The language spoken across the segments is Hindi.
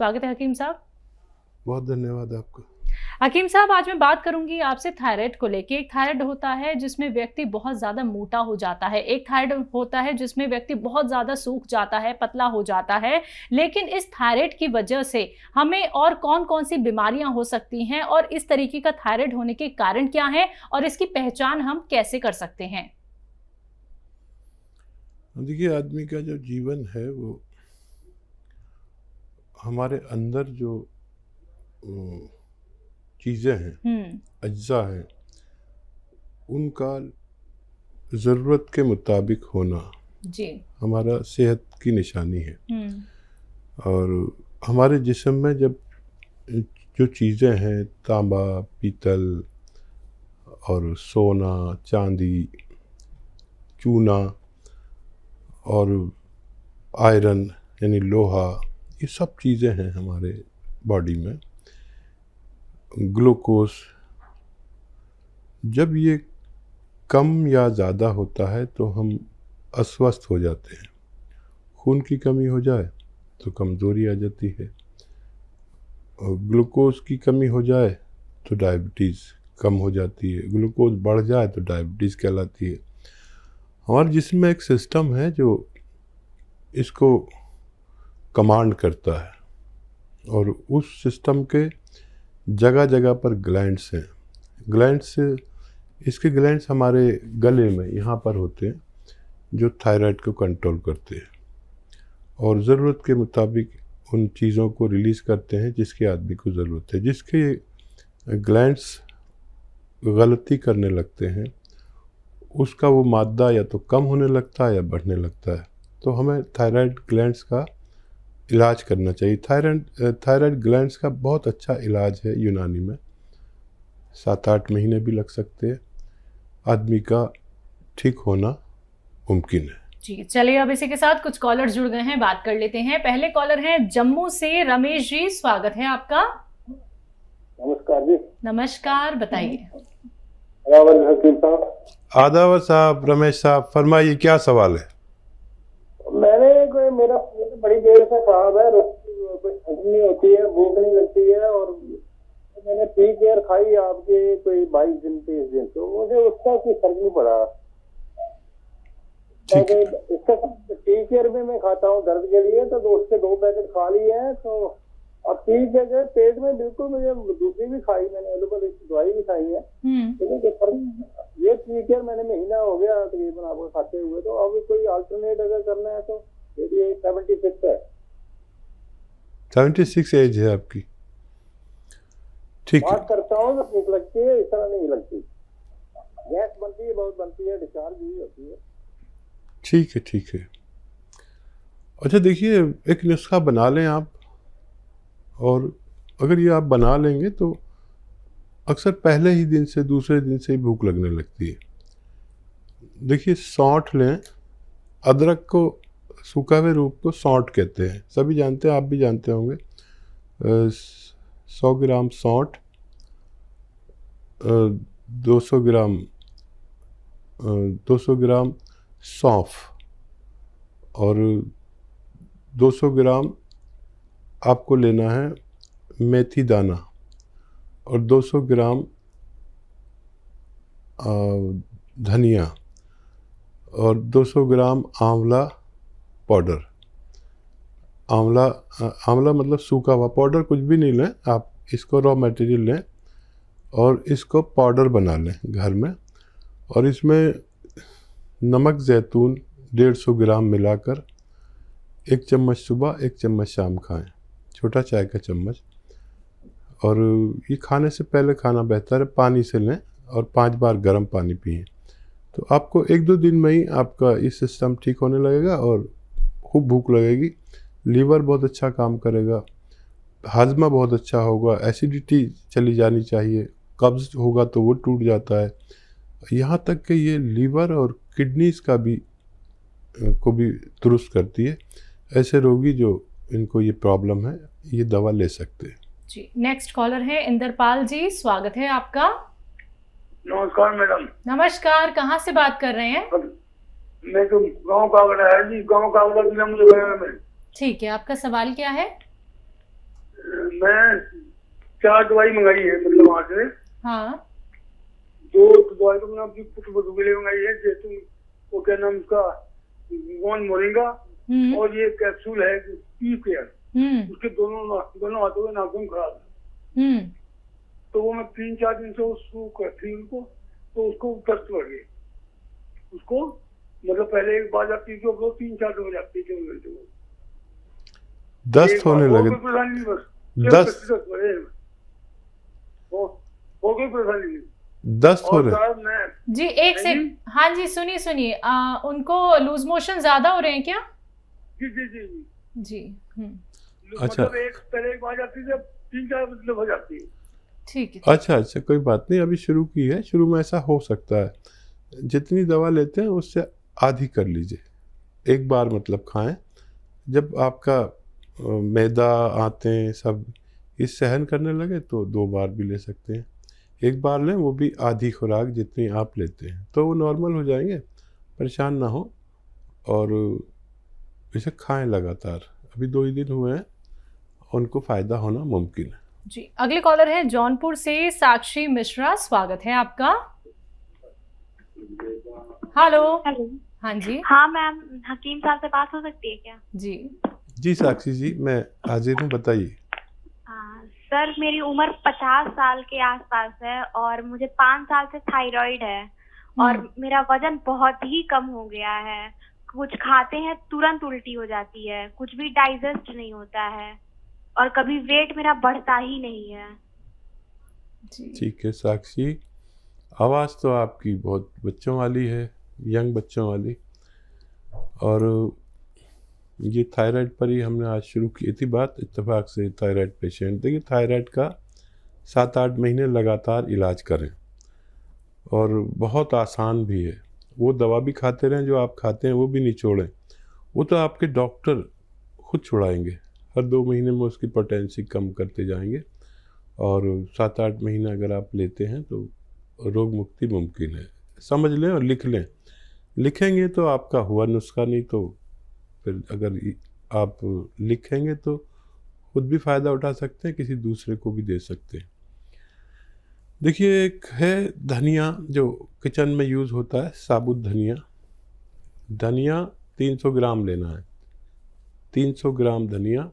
स्वागत है हकीम साहब। बहुत धन्यवाद आपका। हकीम साहब, आज मैं बात करूंगी आपसे थायराइड को लेके। एक थायराइड होता है जिसमें व्यक्ति बहुत ज़्यादा मोटा हो जाता है, एक थायराइड होता है जिसमें व्यक्ति बहुत ज़्यादा सूख जाता है, पतला हो जाता है। लेकिन इस थायराइड की वजह से हमें और कौन कौन सी बीमारियां हो सकती हैं और इस तरीके का थायराइड होने के कारण क्या है और इसकी पहचान हम कैसे कर सकते हैं? देखिए, आदमी का जो जीवन है वो हमारे अंदर जो चीज़ें हैं, अज्जा हैं, उनका ज़रूरत के मुताबिक होना जी हमारा सेहत की निशानी है। और हमारे जिस्म में जब जो चीज़ें हैं, तांबा, पीतल और सोना, चांदी, चूना और आयरन यानी लोहा, ये सब चीज़ें हैं हमारे बॉडी में। ग्लूकोज, जब ये कम या ज़्यादा होता है तो हम अस्वस्थ हो जाते हैं। खून की कमी हो जाए तो कमज़ोरी आ जाती है, और ग्लूकोज की कमी हो जाए तो डायबिटीज़ कम हो जाती है, ग्लूकोज बढ़ जाए तो डायबिटीज़ कहलाती है। हमारे जिस्म में एक सिस्टम है जो इसको कमांड करता है, और उस सिस्टम के जगह जगह पर ग्लैंड्स हैं। ग्लैंड्स, इसके ग्लैंड्स हमारे गले में यहाँ पर होते हैं, जो थायराइड को कंट्रोल करते हैं और ज़रूरत के मुताबिक उन चीज़ों को रिलीज़ करते हैं जिसके आदमी को ज़रूरत है। जिसके ग्लैंड्स गलती करने लगते हैं, उसका वो मादा या तो कम होने लगता है या बढ़ने लगता है। तो हमें थायराइड ग्लैंड्स का इलाज करना चाहिए। थायराइड ग्लैंड्स का बहुत अच्छा इलाज है यूनानी में। 7-8 महीने भी लग सकते हैं, आदमी का ठीक होना मुमकिन है। जी, चलिए अब इसी के साथ कुछ कॉलर जुड़ गए हैं, बात कर लेते हैं। पहले कॉलर हैं जम्मू से रमेश जी, स्वागत है आपका। नमस्कार जी। नमस्कार, बताइए। आदावर साहब, रमेश साहब, फरमाइए क्या सवाल है। मेरा बड़ी देर से खराब है, कोई नहीं होती है, भूख नहीं लगती है, और मैंने टी केयर खाई आपके कोई 22 दिन 30 दिन, तो मुझे उसका कोई फर्क नहीं पड़ा। इसका टी केयर में मैं खाता हूँ दर्द के लिए, तो उसके 2 पैकेट खा लिए हैं, तो अब ठीक है। पेट में बिल्कुल, मुझे दूसरी भी खाई मैंने, एलोपैथिक दवाई भी खाई है, लेकिन ये टी केयर मैंने महीना हो गया तकरीबन आपको खाते हुए। तो अब कोई अल्टरनेट अगर करना है तो ये 76 है। 76 एज है आपकी, ठीक है। बात करता हूँ तो भूख लगती है, इस तरह नहीं लगती। गैस बनती है, बहुत बनती है, डिस्चार्ज भी होती है। ठीक है, ठीक है। अच्छा, देखिए, एक नुस्खा बना लें आप, और अगर ये आप बना लेंगे तो अक्सर पहले ही दिन से, दूसरे दिन से ही भूख लगने लगती है। देखिए, सौंठ लें। अदरक को, सूखा हुए रूप को सौंठ कहते हैं, सभी जानते हैं, आप भी जानते होंगे। 100 ग्राम सौंठ, 200 ग्राम सौंफ, और 200 ग्राम आपको लेना है मेथी दाना, और 200 ग्राम धनिया, और 200 ग्राम आंवला पाउडर। आंवला मतलब सूखा हुआ, पाउडर कुछ भी नहीं लें आप, इसको रॉ मटेरियल लें और इसको पाउडर बना लें घर में, और इसमें नमक ज़ैतून 150 ग्राम मिलाकर 1 चम्मच सुबह, 1 चम्मच शाम खाएं, छोटा चाय का चम्मच। और ये खाने से पहले खाना बेहतर है, पानी से लें और 5 बार गर्म पानी पिएं। तो आपको 1-2 दिन में ही आपका ये सिस्टम ठीक होने लगेगा और खूब भूख लगेगी। लीवर बहुत अच्छा काम करेगा, हाजमा बहुत अच्छा होगा, एसिडिटी चली जानी चाहिए, कब्ज़ होगा तो वो टूट जाता है। यहाँ तक कि ये लीवर और किडनीज़ का भी को भी दुरुस्त करती है। ऐसे रोगी जो इनको ये प्रॉब्लम है, ये दवा ले सकते हैं। जी, नेक्स्ट कॉलर है इंद्रपाल जी, स्वागत है आपका। नमस्कार मैडम। नमस्कार, कहाँ से बात कर रहे हैं? मैं तो गाँव कावड़ा है जी, गाँव कावड़ा जिला मुझे में। ठीक है, आपका सवाल क्या है? मैं 4 दवाई मंगाई है, मतलब वहाँ से हाँ 2 दवाई तो मैंने अपनी पुत्र के लिए मंगाई है, जैतून वो क्या नाम उसका, गोंद मोरिंगा, और ये कैप्सूल है पी केयर, उसके दोनों हाथों के नाखून खराब है, तो वो मैं 3-4 दिन से उसको करती उनको, तो उसको दस्त बढ़ गई उसको, मतलब पहले एक बार जाती थी, वो 3-4 दिन हो जाती थी, दस्त होने लगे, दस्त हो गई परेशानी। दस्त हो रहे जी, एक से हाँ जी, सुनिए सुनिए, उनको लूज मोशन ज्यादा हो रहे हैं क्या? जी जी जी जी अच्छा, मतलब पहले एक बार जाती थी, 3-4 मतलब हो जाती है। ठीक है। अच्छा, कोई बात नहीं, अभी शुरू की है, शुरू में ऐसा हो सकता है, जितनी दवा लेते हैं उससे आधी कर लीजिए, एक बार मतलब खाएं, जब आपका मैदा आते सब इस सहन करने लगे तो 2 बार भी ले सकते हैं, एक बार लें वो भी आधी खुराक जितनी आप लेते हैं, तो वो नॉर्मल हो जाएंगे, परेशान ना हो, और इसे खाएं लगातार, अभी 2 ही दिन हुए हैं, उनको फ़ायदा होना मुमकिन है। जी, अगले कॉलर है जौनपुर से साक्षी मिश्रा, स्वागत है आपका। हेलो। हाँ जी। हाँ मैम, हकीम साहब से बात हो सकती है क्या? जी साक्षी जी, मैं हाजिर हूँ, बताइए। सर, मेरी उम्र 50 साल के आसपास है और मुझे 5 साल से थायराइड है और मेरा वजन बहुत ही कम हो गया है, कुछ खाते हैं तुरंत उल्टी हो जाती है, कुछ भी डाइजेस्ट नहीं होता है और कभी वेट मेरा बढ़ता ही नहीं है। ठीक है साक्षी, आवाज़ तो आपकी बहुत बच्चों वाली है, यंग बच्चों वाली, और ये थायराइड पर ही हमने आज शुरू की थी बात, इत्तेफाक से थायराइड पेशेंट। देखिए, थायराइड का 7-8 महीने लगातार इलाज करें, और बहुत आसान भी है, वो दवा भी खाते रहें जो आप खाते हैं, वो भी नहीं छोड़ें, वो तो आपके डॉक्टर खुद छुड़ाएंगे, हर 2 महीने में उसकी पोटेंसी कम करते जाएंगे, और 7-8 महीना अगर आप लेते हैं तो रोग मुक्ति मुमकिन है। समझ लें और लिख लें, लिखेंगे तो आपका हुआ नुस्खा, नहीं तो फिर अगर आप लिखेंगे तो खुद भी फ़ायदा उठा सकते हैं, किसी दूसरे को भी दे सकते हैं। देखिए, एक है धनिया जो किचन में यूज़ होता है, साबुत धनिया, धनिया 300 ग्राम लेना है, 300 ग्राम धनिया,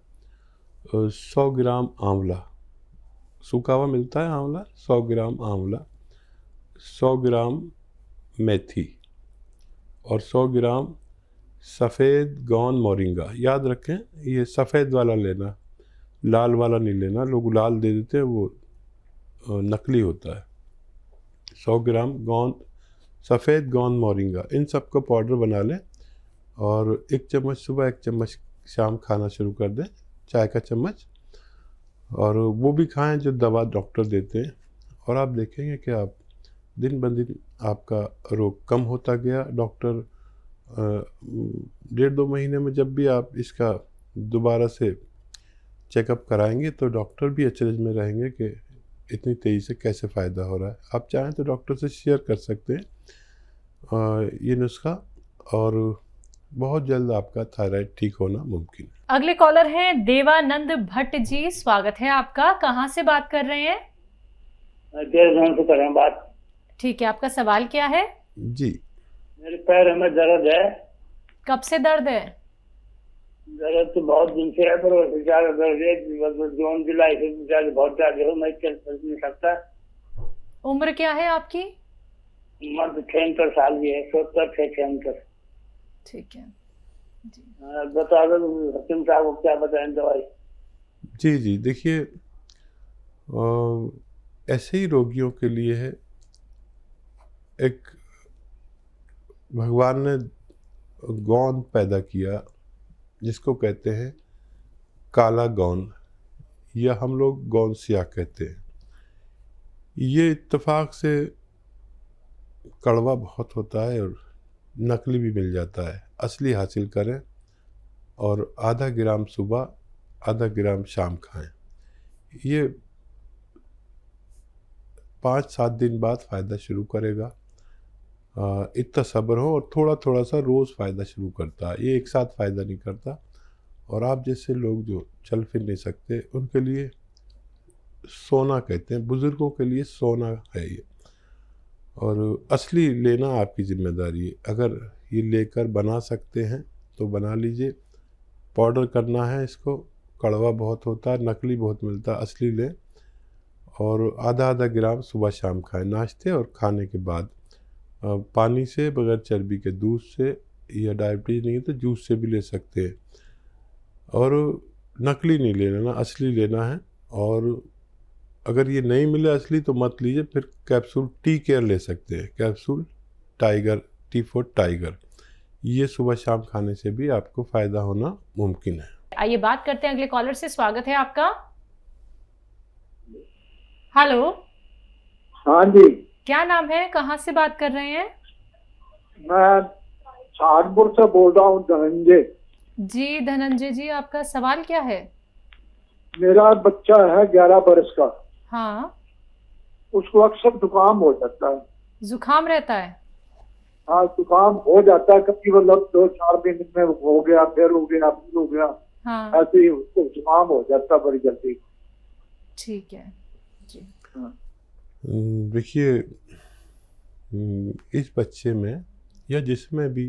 100 ग्राम आंवला, सूखा हुआ मिलता है आंवला, 100 ग्राम आंवला, 100 ग्राम मेथी, और 100 ग्राम सफ़ेद गोंद मोरिंगा। याद रखें, ये सफ़ेद वाला लेना, लाल वाला नहीं लेना, लोग लाल दे देते हैं, वो नकली होता है। 100 ग्राम सफ़ेद गोंद मोरिंगा, इन सब का पाउडर बना लें, और 1 चम्मच सुबह, 1 चम्मच शाम खाना शुरू कर दें, चाय का चम्मच, और वो भी खाएं जो दवा डॉक्टर देते हैं, और आप देखेंगे कि आप दिन ब दिन आपका रोग कम होता गया। डॉक्टर 1.5-2 महीने में जब भी आप इसका दोबारा से चेकअप कराएंगे तो डॉक्टर भी अचरज में रहेंगे कि इतनी तेज़ी से कैसे फ़ायदा हो रहा है। आप चाहें तो डॉक्टर से शेयर कर सकते हैं ये नुस्खा, और बहुत जल्द आपका थायराइड ठीक होना मुमकिन है। अगले कॉलर हैं देवानंद भट्ट जी, स्वागत है आपका। कहाँ से बात कर रहे हैं? देवघर से कर रहे हैं बात। ठीक है, आपका सवाल क्या है? जी, मेरे पैर में दर्द है। कब से दर्द है? दर्द तो बहुत दिन से है, पर ज्यादा दर्द है, जून जुलाई से ज्यादा, बहुत ज्यादा हो, मैं चल नहीं सकता। उम्र क्या है आपकी? उम्र 76 साल की है, 76-76। ठीक है जी, बता दो हकीम साहब को क्या बताएं दवाई। जी, देखिए, ऐसे ही रोगियों के लिए है, एक भगवान ने गोंद पैदा किया जिसको कहते हैं काला गोंद, या हम लोग गोंद सिया कहते हैं। ये इत्तेफाक से कड़वा बहुत होता है और नकली भी मिल जाता है, असली हासिल करें, और आधा ग्राम सुबह, आधा ग्राम शाम खाएं। ये 5-7 दिन बाद फ़ायदा शुरू करेगा, इतना सब्र हो, और थोड़ा थोड़ा सा रोज़ फ़ायदा शुरू करता है, ये एक साथ फ़ायदा नहीं करता। और आप जैसे लोग जो चल फिर नहीं सकते, उनके लिए सोना कहते हैं, बुज़ुर्गों के लिए सोना है ये। और असली लेना आपकी ज़िम्मेदारी है। अगर ये लेकर बना सकते हैं तो बना लीजिए। पाउडर करना है इसको, कड़वा बहुत होता है, नकली बहुत मिलता है, असली लें। और आधा आधा ग्राम सुबह शाम खाएं, नाश्ते और खाने के बाद। पानी से, बगैर चर्बी के, दूध से, या डायबिटीज़ नहीं है तो जूस से भी ले सकते हैं। और नकली नहीं लेना ना, असली लेना है। और अगर ये नहीं मिले असली तो मत लीजिए, फिर कैप्सूल टी केयर ले सकते हैं, capsule tiger, T for tiger. ये सुबह शाम खाने से भी आपको फ़ायदा होना मुमकिन है। आइए बात करते हैं अगले कॉलर से। स्वागत है आपका। हेलो। हाँ जी, क्या नाम है, कहाँ से बात कर रहे हैं? मैं सहारनपुर से बोल रहा हूँ, धनंजय जी धनंजय जी, आपका सवाल क्या है? मेरा बच्चा है 11 बरस का। हाँ। उसको अक्सर जुकाम हो जाता है। जुकाम रहता है? हाँ, जुकाम हो जाता है कभी, मतलब 2-4 दिन में हो गया, फिर हो गया, फिर हो गया। हाँ। ऐसे ही उसको जुकाम हो जाता है बड़ी जल्दी। ठीक है जी। देखिए, इस बच्चे में या जिसमें भी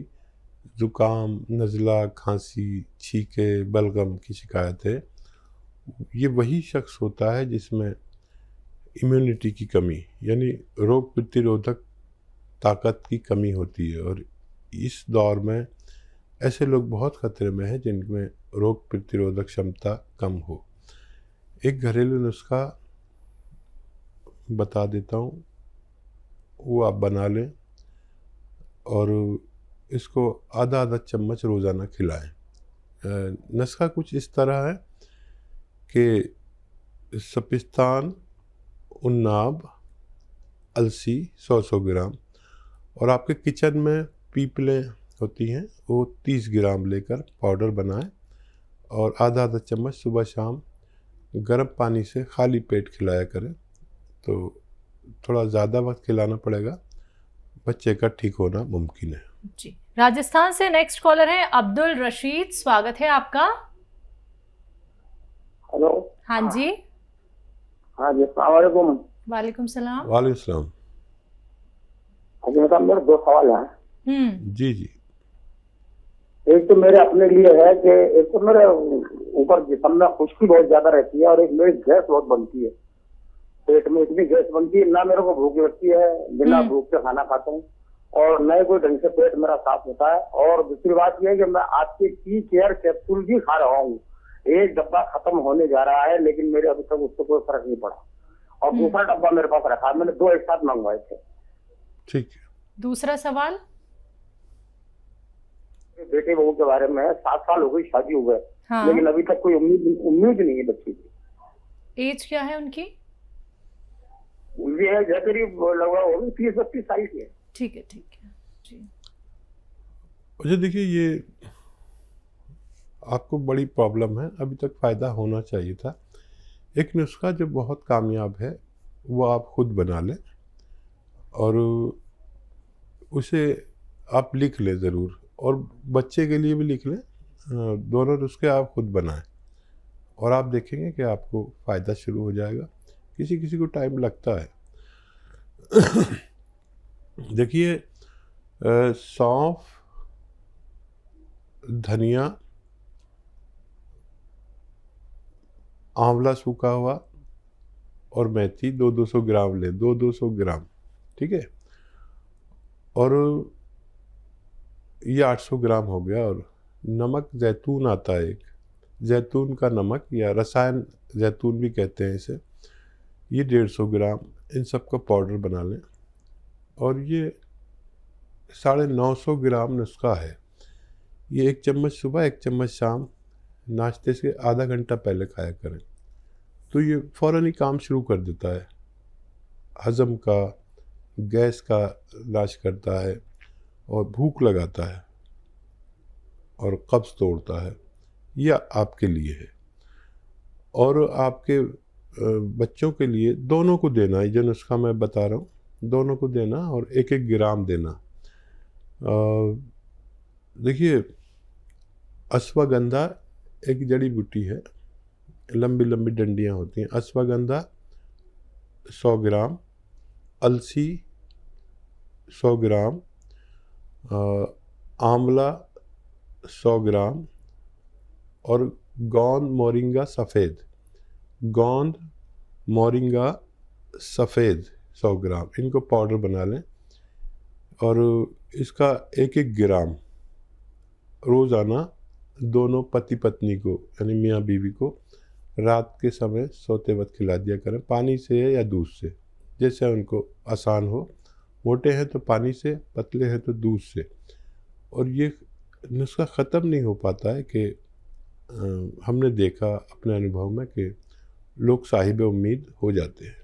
ज़ुकाम, नज़ला, खांसी, छींके, बलगम की शिकायत है, ये वही शख्स होता है जिसमें इम्यूनिटी की कमी, यानी रोग प्रतिरोधक ताकत की कमी होती है। और इस दौर में ऐसे लोग बहुत खतरे में हैं जिनमें रोग प्रतिरोधक क्षमता कम हो। एक घरेलू नुस्खा बता देता हूँ, वो आप बना लें और इसको आधा आधा चम्मच रोज़ाना खिलाएं। नुस्खा कुछ इस तरह है कि सपिस्तान, उन्नाब, अलसी 100-100 ग्राम, और आपके किचन में पीपलें होती हैं वो 30 ग्राम लेकर पाउडर बनाएं और आधा आधा चम्मच सुबह शाम गर्म पानी से खाली पेट खिलाया करें। तो थोड़ा ज़्यादा वक्त खिलाना पड़ेगा, बच्चे का ठीक होना मुमकिन है। जी। राजस्थान से नेक्स्ट कॉलर है अब्दुल रशीद, स्वागत है आपका। हेलो। हाँ जी। हाँ जी, अस्सलाम वालेकुम। वालेकुम सलाम। वालेकुम सलाम। अच्छा, मेरे 2 सवाल हैं। जी जी। एक तो मेरे अपने लिए है कि एक तो मेरे ऊपर जिस्म में खुश्की बहुत ज्यादा रहती है, और एक मेरी गैस बहुत बनती है, पेट में इतनी गैस बनती है, ना मेरे को भूख लगती है, बिना भूख के खाना खाता हूँ, और न कोई ढंग से पेट मेरा साफ होता है। और दूसरी बात यह है कि मैं आपके टी केयर कैप्सूल भी खा रहा हूँ, एक डब्बा खत्म होने जा रहा है, लेकिन मेरे अभी तक उससे कोई फर्क नहीं पड़ा, और दूसरा डब्बा मेरे पास रखा, मैंने 2 एक साथ मंगवाए थे। नहीं। दूसरा सवाल बेटे बहू के बारे में, 7 साल हो गई शादी हुए, हाँ। लेकिन अभी तक कोई उम्मीद नहीं है बच्चे की। एज क्या है उनकी? ये है करीब लगभग होगी 30-32 साल की है। ठीक है जी। अच्छा देखिए, ये आपको बड़ी प्रॉब्लम है, अभी तक फ़ायदा होना चाहिए था। एक नुस्खा जो बहुत कामयाब है वो आप खुद बना लें और उसे आप लिख लें ज़रूर, और बच्चे के लिए भी लिख लें। दोनों नुस्खे आप खुद बनाएं और आप देखेंगे कि आपको फ़ायदा शुरू हो जाएगा। किसी किसी को टाइम लगता है। देखिए, सौंफ, धनिया, आंवला सूखा हुआ और मेथी 200-200 ग्राम ले, 200-200 ग्राम, ठीक है। और ये 800 ग्राम हो गया। और नमक जैतून आता है एक, जैतून का नमक या रसायन जैतून भी कहते हैं इसे, ये 150 ग्राम, इन सब का पाउडर बना लें। और ये 950 ग्राम नुस्खा है। ये 1 चम्मच सुबह, 1 चम्मच शाम, नाश्ते से आधा घंटा पहले खाया करें, तो ये फ़ौरन ही काम शुरू कर देता है। हज़म का, गैस का इलाज करता है और भूख लगाता है और कब्ज़ तोड़ता है। यह आपके लिए है। और आपके बच्चों के लिए दोनों को देना है, जो नुस्खा मैं बता रहा हूँ, दोनों को देना और 1-1 ग्राम देना। देखिए, अश्वगंधा एक जड़ी बूटी है, लंबी लंबी डंडियाँ होती हैं। अश्वगंधा 100 ग्राम, अलसी 100 ग्राम, आंवला 100 ग्राम और गोंद मोरिंगा सफ़ेद, गोंद मोरिंगा सफ़ेद 100 ग्राम, इनको पाउडर बना लें और इसका 1-1 ग्राम रोज़ाना दोनों पति पत्नी को यानी मियाँ बीवी को रात के समय सोते वक्त खिला दिया करें, पानी से या दूध से, जैसे उनको आसान हो। मोटे हैं तो पानी से, पतले हैं तो दूध से। और ये नुस्खा ख़त्म नहीं हो पाता है कि हमने देखा अपने अनुभव में कि लोग साहिब उम्मीद हो जाते हैं।